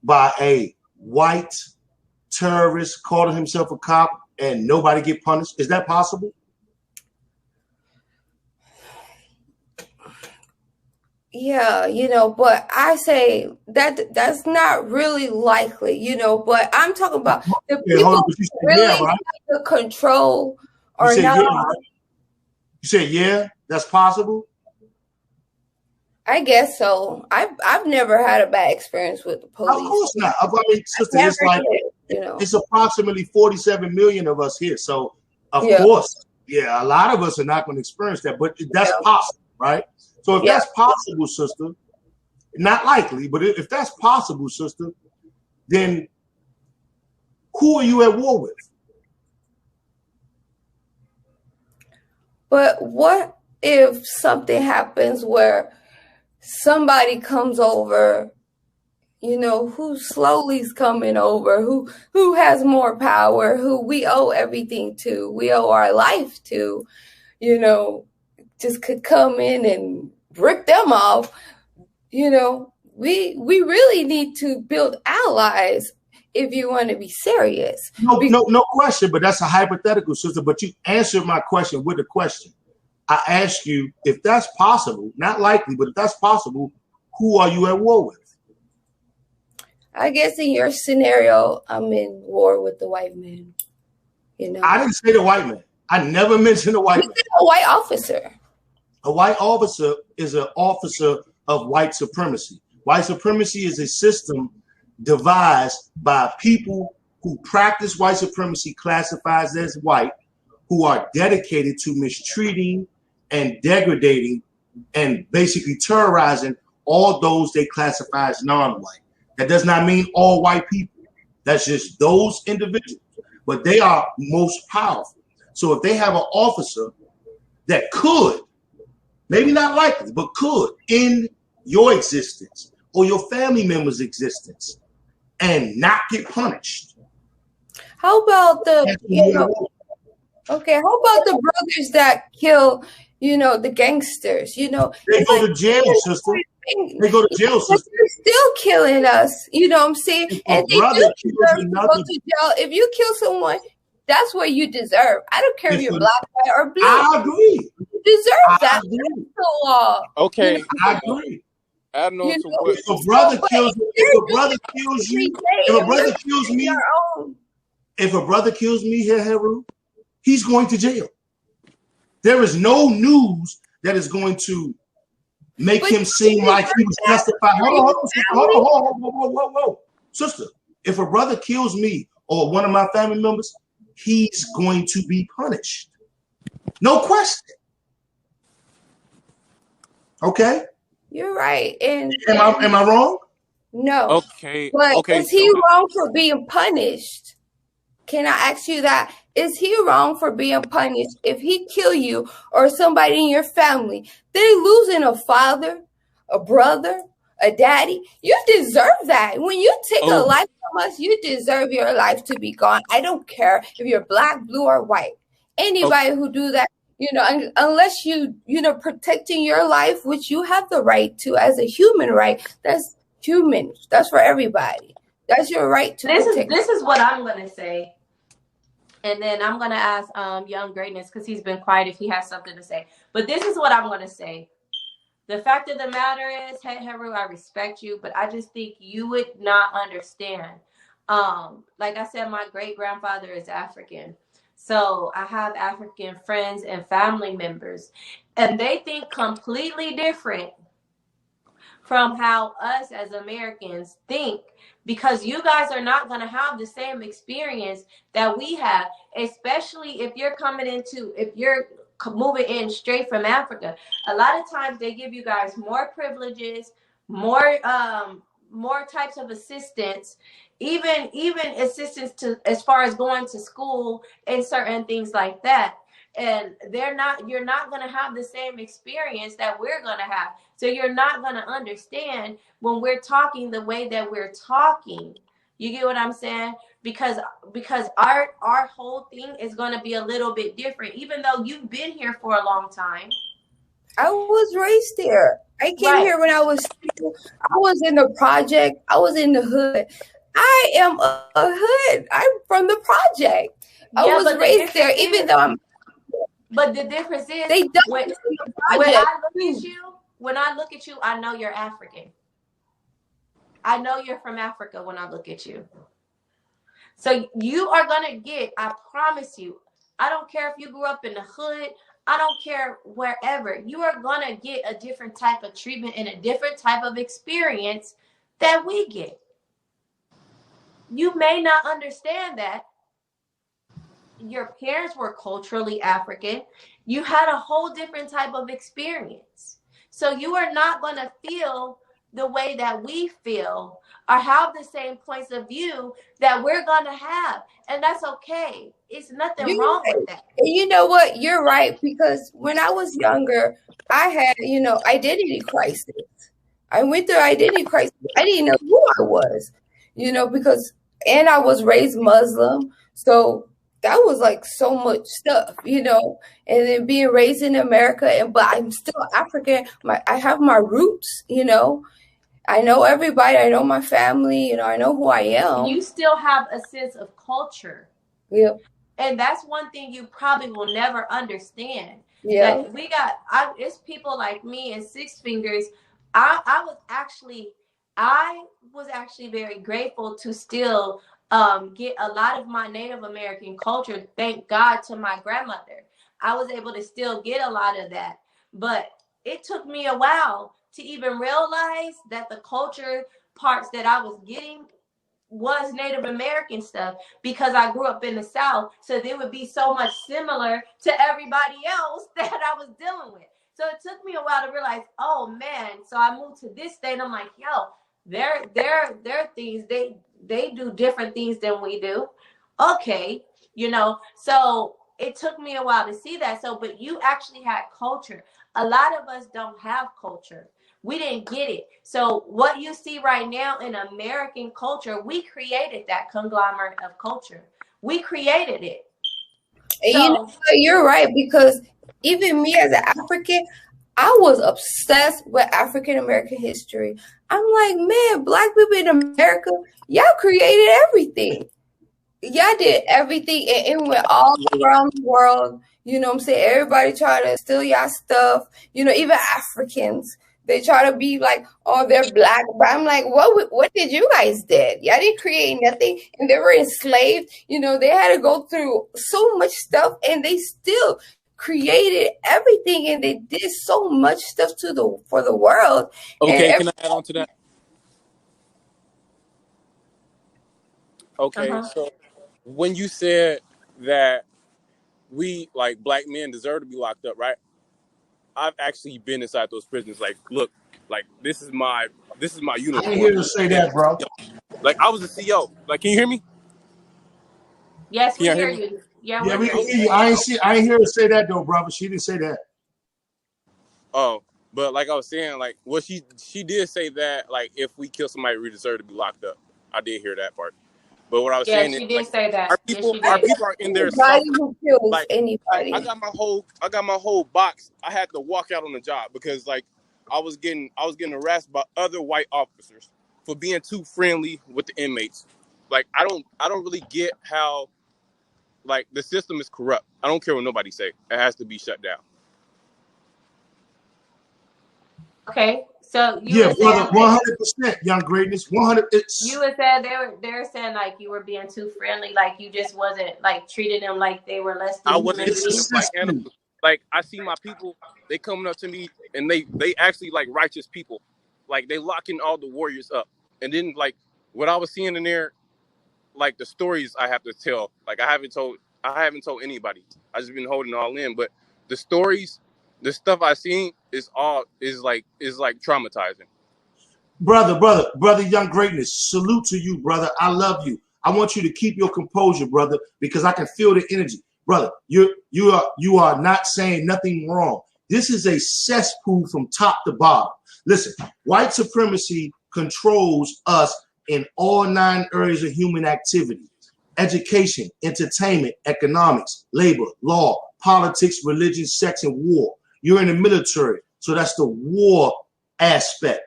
by a white terrorist calling himself a cop and nobody get punished? Is that possible? Yeah, but I say that's not really likely, but I'm talking about the people who really have the control or not. You said, yeah, that's possible? I guess so. I've never had a bad experience with the police. Of course not. I mean, sister, it's like it's approximately 47 million of us here. So of course, a lot of us are not going to experience that, but that's possible, right? So if that's possible, sister, not likely, but if that's possible, sister, then who are you at war with? But what if something happens where somebody comes over, who slowly is coming over, who has more power, who we owe everything to, we owe our life to, just could come in and rip them off. We really need to build allies if you want to be serious. No question, but that's a hypothetical, sister. But you answered my question with a question. I asked you if that's possible, not likely, but if that's possible, who are you at war with? I guess in your scenario, I'm in war with the white man. I didn't say the white man. I never mentioned the white man. A white officer. A white officer is an officer of white supremacy. White supremacy is a system devised by people who practice white supremacy, classified as white, who are dedicated to mistreating and degrading and basically terrorizing all those they classify as non-white. That does not mean all white people. That's just those individuals. But they are most powerful. So if they have an officer that could, maybe not likely, but could end your existence or your family member's existence and not get punished. How about the how about the brothers that kill, the gangsters? They go to jail, sister. They go to jail, sister. They're still killing us. You know what I'm saying? And they do deserve to go to jail. If you kill someone, that's what you deserve. I don't care if you're black, white, or blue. I agree. You deserve that. That's the law. Okay. I agree. I don't know what. If a brother kills me, if a brother kills me here, Heru, he's going to jail. There is no news that is going to make him seem like he was justified. Hold on. Sister, if a brother kills me or one of my family members, he's going to be punished. No question. Okay? You're right. And am I wrong? No. Okay. But is he wrong for being punished? Can I ask you that? Is he wrong for being punished? If he kill you or somebody in your family, they're losing a father, a brother, a daddy. You deserve that. When you take a life from us, you deserve your life to be gone. I don't care if you're black, blue, or white. Anybody who do that, unless protecting your life, which you have the right to as a human right, that's human. That's for everybody. That's your right to protect. This is what I'm going to say. And then I'm gonna ask Young Greatness, because he's been quiet, if he has something to say. But this is what I'm gonna say. The fact of the matter is, Heru, I respect you, but I just think you would not understand. Like I said, my great grandfather is African. So I have African friends and family members, and they think completely different from how us as Americans think, because you guys are not going to have the same experience that we have, especially if you're if you're moving in straight from Africa. A lot of times they give you guys more privileges, more types of assistance, even assistance to as far as going to school and certain things like that. And you're not going to have the same experience that we're going to have. So you're not going to understand when we're talking the way that we're talking. You get what I'm saying? Because our whole thing is going to be a little bit different, even though you've been here for a long time. I was raised there. I came here when I was in the project. I was in the hood. I am a hood. I'm from the project. I was raised there, even though I'm. But the difference is, they don't when I look at you, I know you're African. I know you're from Africa when I look at you. So you are gonna get, I promise you, I don't care if you grew up in the hood, I don't care wherever, you are gonna get a different type of treatment and a different type of experience that we get. You may not understand that. Your parents were culturally African. You had a whole different type of experience. So you are not going to feel the way that we feel or have the same points of view that we're going to have. And that's okay. It's nothing wrong with that. And you know what? You're right. Because when I was younger, I had, identity crisis. I went through identity crisis. I didn't know who I was, and I was raised Muslim. So that was like so much stuff, and then being raised in America, but I'm still African. I have my roots, I know everybody. I know my family, I know who I am. You still have a sense of culture. Yeah. And that's one thing you probably will never understand. Yeah. That it's people like me and Six Fingers. I was actually very grateful to still get a lot of my Native American culture. Thank God to my grandmother. I was able to still get a lot of that. But it took me a while to even realize that the culture parts that I was getting was Native American stuff, because I grew up in the South. So they would be so much similar to everybody else that I was dealing with. So it took me a while to realize, oh man. So I moved to this state. I'm like, yo, their things, they do different things than we do. Okay, so it took me a while to see that. So, but you actually had culture. A lot of us don't have culture. We didn't get it. So what you see right now in American culture, we created that conglomerate of culture. We created it. And you're right, because even me as an African, I was obsessed with African American history. I'm like, man, Black people in America, y'all created everything. Y'all did everything, and it went all around the world. You know what I'm saying? Everybody try to steal y'all stuff. Even Africans, they try to be like, oh, they're Black. But I'm like, what did you guys did? Y'all didn't create nothing, and they were enslaved. They had to go through so much stuff, and they still created everything, and they did so much stuff for the world. Okay, can I add on to that? Okay, so when you said that we, like, Black men deserve to be locked up, right? I've actually been inside those prisons. Like, look, like this is my uniform. I ain't here to say that, bro. Like, I was a CO. Like, can you hear me? Yes, we hear you. Yeah, we can hear you. I ain't here to say that though, brother. She didn't say that. Oh, but like I was saying, like, well, she did say that, like, if we kill somebody, we deserve to be locked up. I did hear that part. But what I was saying is, she did say that. Our people are in there suffering. Like, anybody. I got my whole box. I had to walk out on the job because, like, I was getting harassed by other white officers for being too friendly with the inmates. Like, I don't really get how like the system is corrupt. I don't care what nobody say. It has to be shut down. Okay, so you Yeah, were brother, saying like 100%, young greatness. 100. you were saying they're saying like you were being too friendly, like you just wasn't like treating them like they were less I than wasn't human It's a treating them beings. like cesspool. animals. Like I see my people, they coming up to me and they actually like righteous people. Like they locking all the warriors up. And then like what I was seeing in there, like the stories I have to tell. Like I haven't told anybody. I just been holding it all in. But the stories, the stuff I seen is like traumatizing. Brother, young greatness. Salute to you, brother. I love you. I want you to keep your composure, brother, because I can feel the energy. Brother, you are not saying nothing wrong. This is a cesspool from top to bottom. Listen, white supremacy controls us in all 9 areas of human activity: education, entertainment, economics, labor, law, politics, religion, sex, and war. You're in the military, so that's the war aspect.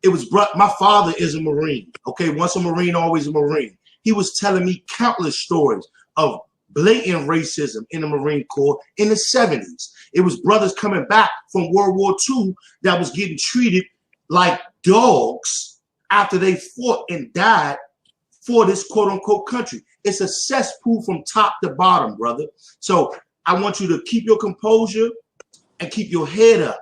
It was my father is a Marine. Okay, once a Marine, always a Marine. He was telling me countless stories of blatant racism in the Marine Corps in the 70s. It was brothers coming back from World War II that was getting treated like dogs after they fought and died for this quote unquote country. It's a cesspool from top to bottom, brother. So I want you to keep your composure and keep your head up.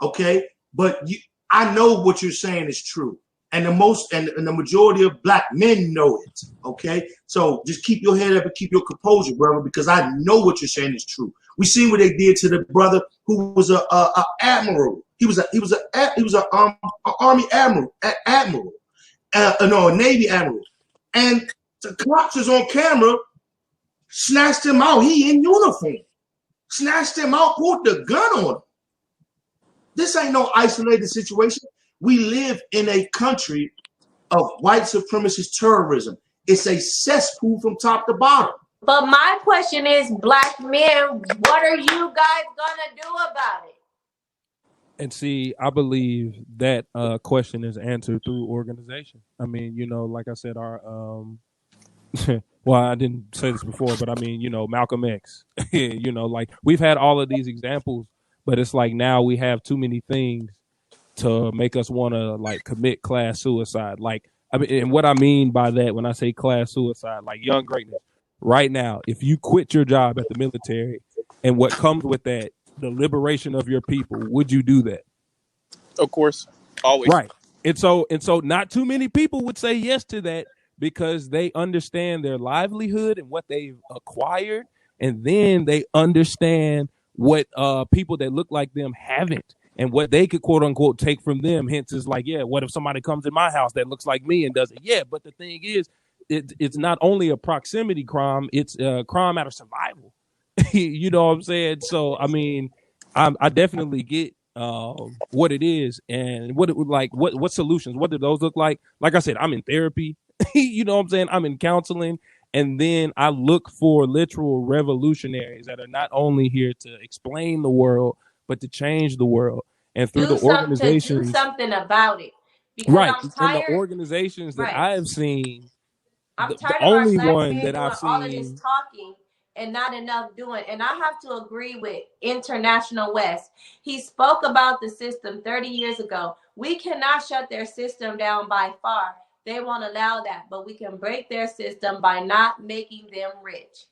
Okay, but I know what you're saying is true, and the majority of black men know it. Okay, so just keep your head up and keep your composure, brother, because I know what you're saying is true. We seen what they did to the brother who was a admiral. He was a army admiral, no, a navy admiral, and the cops is on camera, snatched him out. He in uniform, snatched him out, pulled the gun on him. This ain't no isolated situation. We live in a country of white supremacist terrorism. It's a cesspool from top to bottom. But my question is, black men, what are you guys gonna do about it? And see, I believe that question is answered through organization. I mean, like I said, our well, I didn't say this before, but I mean, Malcolm X. Like we've had all of these examples, but it's like now we have too many things to make us want to like commit class suicide. Like, I mean, and what I mean by that when I say class suicide, like young greatness, right now, if you quit your job at the military and what comes with that, the liberation of your people, would you do that? Of course. Always. Right. And so not too many people would say yes to that because they understand their livelihood and what they've acquired, and then they understand what people that look like them haven't and what they could quote unquote take from them. Hence is like, yeah, what if somebody comes in my house that looks like me and does it? Yeah, but the thing is, it's not only a proximity crime, it's a crime out of survival. You know what I'm saying? So I mean, I definitely get what it is and what it would like. What solutions? What do those look like? Like I said, I'm in therapy. You know what I'm saying? I'm in counseling, and then I look for literal revolutionaries that are not only here to explain the world but to change the world. And through the Do organizations, something about it, because right? I'm And the tired. organizations that Right. I have seen, I'm the tired of our only black one men that doing I've all of this seen. talking and not enough doing. And I have to agree with International West. He spoke about the system 30 years ago. We cannot shut their system down by far. They won't allow that, but we can break their system by not making them rich.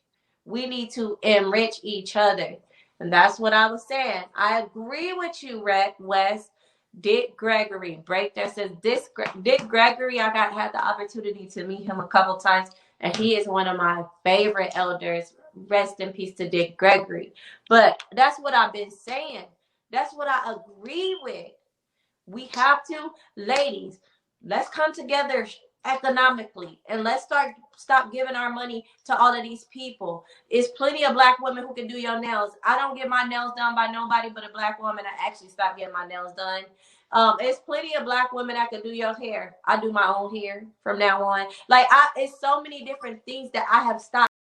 We need to enrich each other. And that's what I was saying. I agree with you, West. Dick Gregory, break that says this Dick Gregory. I had the opportunity to meet him a couple times, and he is one of my favorite elders. Rest in peace to Dick Gregory. But that's what I've been saying. That's what I agree with. We have to, ladies, let's come together economically and let's stop giving our money to all of these people. It's plenty of black women who can do your nails. I don't get my nails done by nobody but a black woman. I actually stopped getting my nails done. It's plenty of black women that can do your hair. I do my own hair from now on. Like it's so many different things that I have stopped